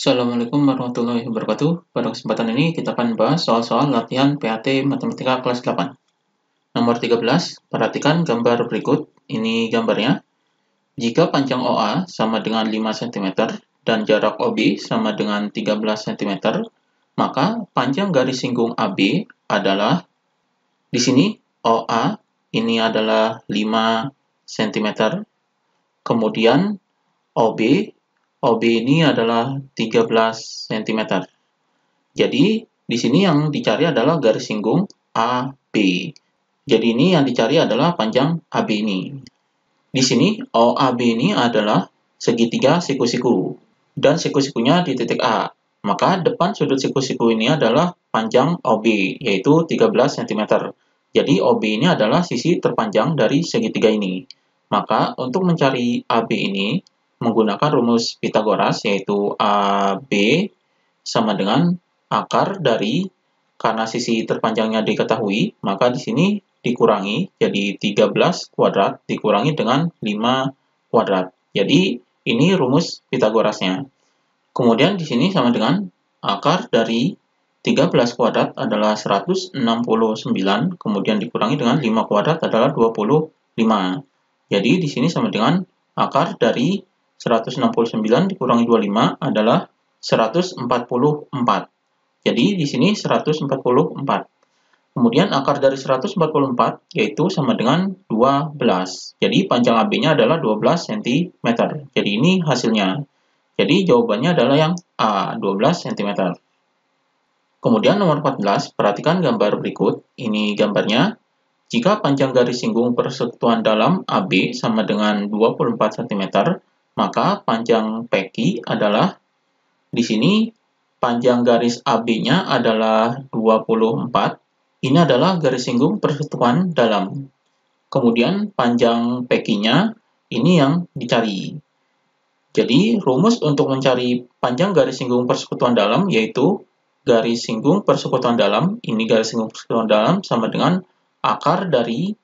Assalamualaikum warahmatullahi wabarakatuh. Pada kesempatan ini kita akan bahas soal-soal latihan PAT Matematika kelas 8. Nomor 13, perhatikan gambar berikut. Ini gambarnya. Jika panjang OA sama dengan 5 cm dan jarak OB sama dengan 13 cm, maka panjang garis singgung AB adalah, di sini OA ini adalah 5 cm, kemudian OB ini adalah 13 cm. Jadi, di sini yang dicari adalah garis singgung AB. Jadi, ini yang dicari adalah panjang AB ini. Di sini, OAB ini adalah segitiga siku-siku. Dan siku-sikunya di titik A. Maka, depan sudut siku-siku ini adalah panjang OB, yaitu 13 cm. Jadi, OB ini adalah sisi terpanjang dari segitiga ini. Maka, untuk mencari AB ini, menggunakan rumus Pythagoras, yaitu AB sama dengan akar dari, karena sisi terpanjangnya diketahui, maka di sini dikurangi, jadi 13 kuadrat dikurangi dengan 5 kuadrat. Jadi, ini rumus Pythagorasnya. Kemudian di sini sama dengan akar dari 13 kuadrat adalah 169, kemudian dikurangi dengan 5 kuadrat adalah 25. Jadi, di sini sama dengan akar dari 169 dikurangi 25 adalah 144. Jadi, di sini 144. Kemudian akar dari 144 yaitu sama dengan 12. Jadi, panjang AB-nya adalah 12 cm. Jadi, ini hasilnya. Jadi, jawabannya adalah yang A, 12 cm. Kemudian nomor 14, perhatikan gambar berikut. Ini gambarnya. Jika panjang garis singgung persekutuan dalam AB sama dengan 24 cm, maka panjang PQ adalah, di sini panjang garis AB-nya adalah 24. Ini adalah garis singgung persekutuan dalam. Kemudian panjang PQ-nya ini yang dicari. Jadi rumus untuk mencari panjang garis singgung persekutuan dalam yaitu garis singgung persekutuan dalam, ini garis singgung persekutuan dalam sama dengan akar dari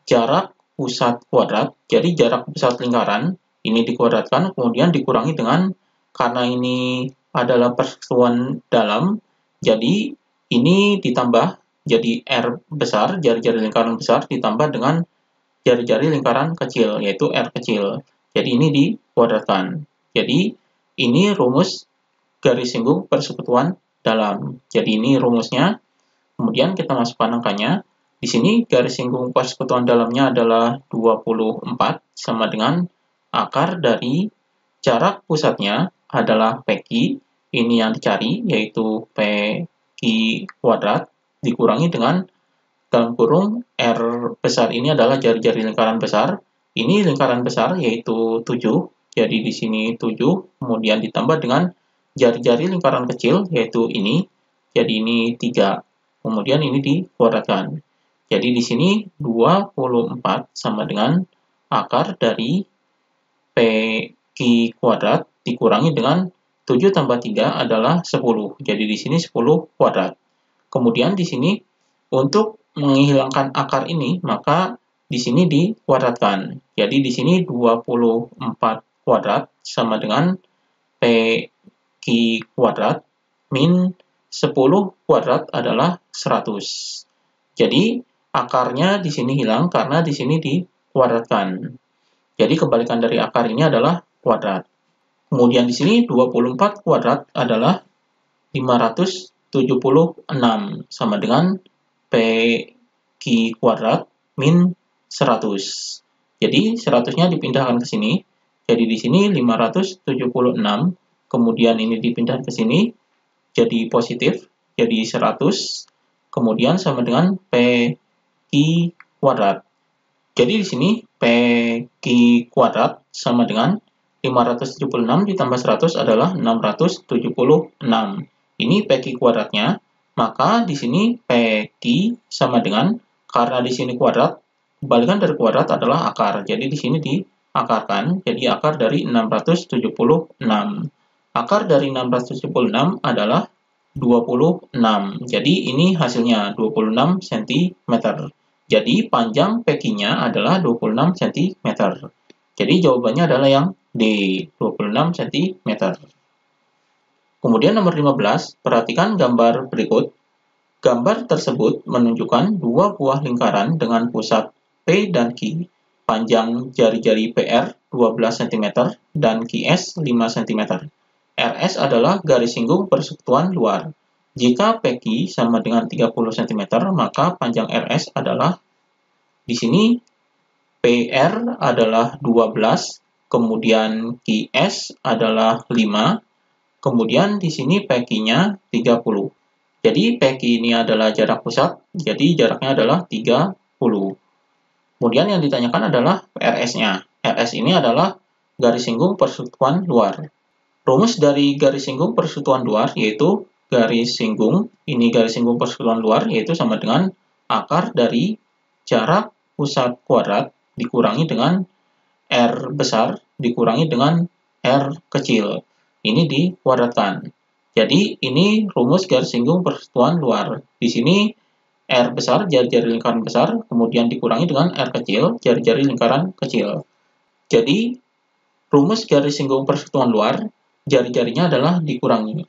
jarak pusat kuadrat. Jadi jarak pusat lingkaran ini dikuadratkan, kemudian dikurangi dengan, karena ini adalah persekutuan dalam, jadi ini ditambah, jadi R besar, jari-jari lingkaran besar, ditambah dengan jari-jari lingkaran kecil, yaitu R kecil. Jadi ini dikuadratkan. Jadi ini rumus garis singgung persekutuan dalam. Jadi ini rumusnya. Kemudian kita masukkan angkanya. Di sini garis singgung persekutuan dalamnya adalah 24 sama dengan akar dari jarak pusatnya adalah PQ. Ini yang dicari, yaitu PQ kuadrat dikurangi dengan dalam kurung R besar ini adalah jari-jari lingkaran besar. Ini lingkaran besar yaitu 7. Jadi di sini 7, kemudian ditambah dengan jari-jari lingkaran kecil yaitu ini. Jadi ini 3. Kemudian ini dikuadratkan. Jadi di sini 24 sama dengan akar dari PQ kuadrat dikurangi dengan 7 tambah 3 adalah 10. Jadi di sini 10 kuadrat. Kemudian di sini untuk menghilangkan akar ini, maka di sini dikuadratkan. Jadi di sini 24 kuadrat sama dengan PQ kuadrat min 10 kuadrat adalah 100. Jadi akarnya di sini hilang karena di sini dikuadratkan. Jadi kebalikan dari akar ini adalah kuadrat. Kemudian di sini 24 kuadrat adalah 576 sama dengan PQ kuadrat min 100. Jadi 100-nya dipindahkan ke sini. Jadi di sini 576, kemudian ini dipindah ke sini jadi positif, jadi 100. Kemudian sama dengan PQ kuadrat. Jadi di sini PQ kuadrat sama dengan 576 ditambah 100 adalah 676. Ini PQ kuadratnya. Maka di sini PQ sama dengan, karena di sini kuadrat, kebalikan dari kuadrat adalah akar. Jadi di sini diakarkan, jadi akar dari 676. Akar dari 676 adalah 26. Jadi ini hasilnya 26 cm. Jadi panjang PQ-nya adalah 26 cm. Jadi jawabannya adalah yang D, 26 cm. Kemudian nomor 15, perhatikan gambar berikut. Gambar tersebut menunjukkan dua buah lingkaran dengan pusat P dan Q, panjang jari-jari PR 12 cm dan QS 5 cm. RS adalah garis singgung persekutuan luar. Jika PQ sama dengan 30 cm, maka panjang RS adalah di sini PR adalah 12, kemudian QS adalah 5, kemudian di sini PQ-nya 30. Jadi PQ ini adalah jarak pusat, jadi jaraknya adalah 30. Kemudian yang ditanyakan adalah RS-nya. RS ini adalah garis singgung persekutuan luar. Rumus dari garis singgung persekutuan luar yaitu garis singgung persekutuan luar yaitu sama dengan akar dari jarak pusat kuadrat dikurangi dengan R besar dikurangi dengan R kecil. Ini dikuadratkan. Jadi ini rumus garis singgung persekutuan luar. Di sini R besar, jari-jari lingkaran besar, kemudian dikurangi dengan R kecil, jari-jari lingkaran kecil. Jadi rumus garis singgung persekutuan luar, jari-jarinya adalah dikurangi.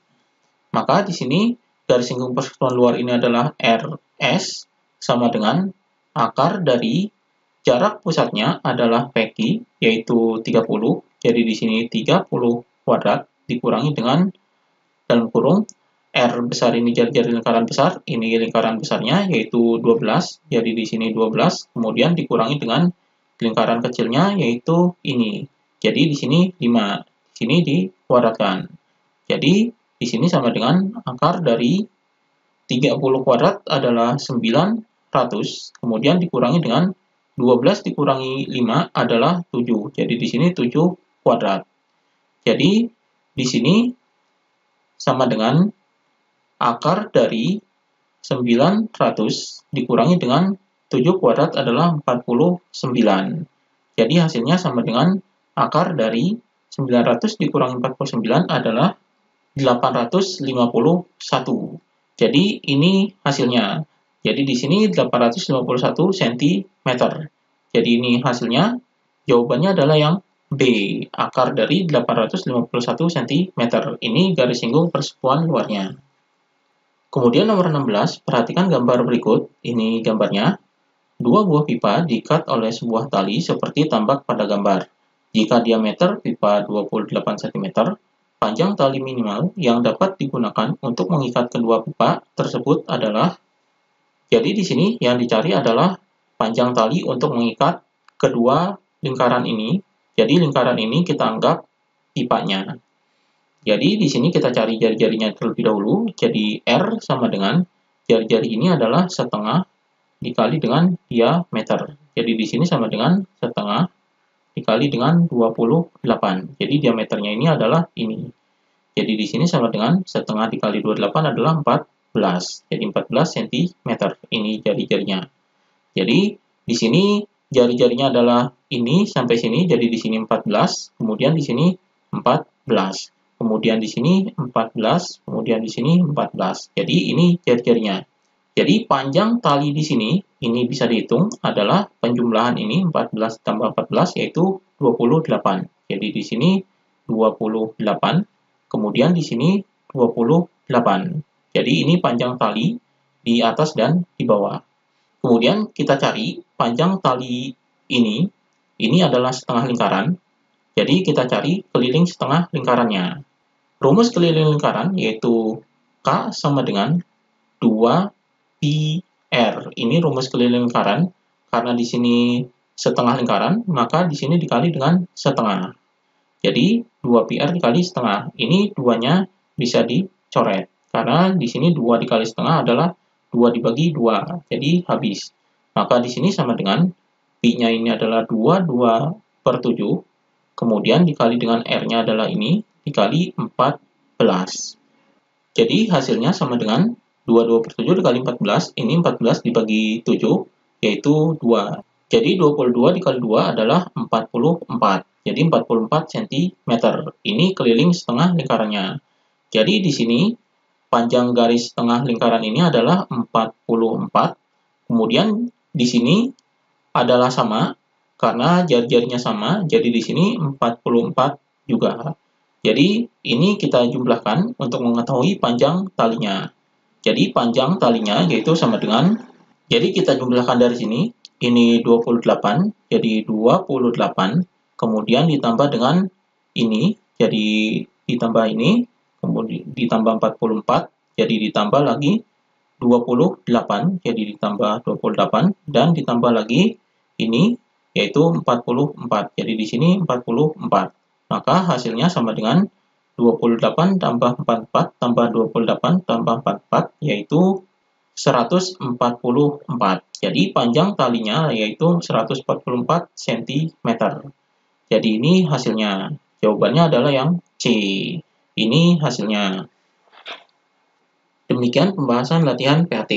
Maka di sini garis singgung persekutuan luar ini adalah RS sama dengan akar dari jarak pusatnya adalah PQ yaitu 30. Jadi di sini 30 kuadrat dikurangi dengan dalam kurung R besar ini jari-jari lingkaran besar, ini lingkaran besarnya yaitu 12. Jadi di sini 12, kemudian dikurangi dengan lingkaran kecilnya yaitu ini. Jadi di sini 5. Di sini dikuadratkan. Jadi di sini sama dengan akar dari 30 kuadrat adalah 900, kemudian dikurangi dengan 12 dikurangi 5 adalah 7. Jadi di sini 7 kuadrat. Jadi di sini sama dengan akar dari 900 dikurangi dengan 7 kuadrat adalah 49. Jadi hasilnya sama dengan akar dari 900 dikurangi 49 adalah 851. Jadi ini hasilnya. Jadi di sini 851 cm. Jadi ini hasilnya. Jawabannya adalah yang B, akar dari 851 cm. Ini garis singgung persekutuan luarnya. Kemudian nomor 16, perhatikan gambar berikut. Ini gambarnya. Dua buah pipa diikat oleh sebuah tali seperti tampak pada gambar. Jika diameter pipa 28 cm, panjang tali minimal yang dapat digunakan untuk mengikat kedua pipa tersebut adalah. Jadi di sini yang dicari adalah panjang tali untuk mengikat kedua lingkaran ini. Jadi lingkaran ini kita anggap pipanya. Jadi di sini kita cari jari-jarinya terlebih dahulu. Jadi R sama dengan jari-jari ini adalah setengah dikali dengan diameter. Jadi di sini sama dengan setengah dikali dengan 28. Jadi diameternya ini adalah ini. Jadi di sini sama dengan setengah dikali 28 adalah 14. Jadi 14 cm. Ini jari-jarinya. Jadi di sini jari-jarinya adalah ini sampai sini. Jadi di sini 14. Kemudian di sini 14. Kemudian di sini 14. Kemudian di sini 14. Jadi ini jari-jarinya. Jadi panjang tali di sini, ini bisa dihitung adalah penjumlahan ini 14 tambah 14 yaitu 28. Jadi di sini 28, kemudian di sini 28. Jadi ini panjang tali di atas dan di bawah. Kemudian kita cari panjang tali ini adalah setengah lingkaran. Jadi kita cari keliling setengah lingkarannya. Rumus keliling lingkaran yaitu K sama dengan 2 PR. Ini rumus keliling lingkaran. Karena di sini setengah lingkaran, maka di sini dikali dengan setengah. Jadi 2PR dikali setengah. Ini duanya bisa dicoret. Karena di sini 2 dikali setengah adalah 2 dibagi 2. Jadi habis. Maka di sini sama dengan Pi-nya ini adalah 2/7. Kemudian dikali dengan R-nya adalah ini dikali 14. Jadi hasilnya sama dengan 22/7 dikali 14, ini 14 dibagi 7, yaitu 2. Jadi 22 dikali 2 adalah 44. Jadi 44 cm. Ini keliling setengah lingkarannya. Jadi di sini panjang garis setengah lingkaran ini adalah 44. Kemudian di sini adalah sama, karena jari-jarinya sama, jadi di sini 44 juga. Jadi, ini kita jumlahkan untuk mengetahui panjang talinya. Jadi, panjang talinya yaitu sama dengan, jadi kita jumlahkan dari sini, ini 28, jadi 28, kemudian ditambah dengan ini, jadi ditambah ini, kemudian ditambah 44, jadi ditambah lagi 28, jadi ditambah 28, dan ditambah lagi ini, yaitu 44. Jadi di sini 44. Maka hasilnya sama dengan 28 tambah 44 tambah 28 tambah 44, yaitu 144. Jadi panjang talinya yaitu 144 cm. Jadi ini hasilnya. Jawabannya adalah yang C. Ini hasilnya. Demikian pembahasan latihan PAT.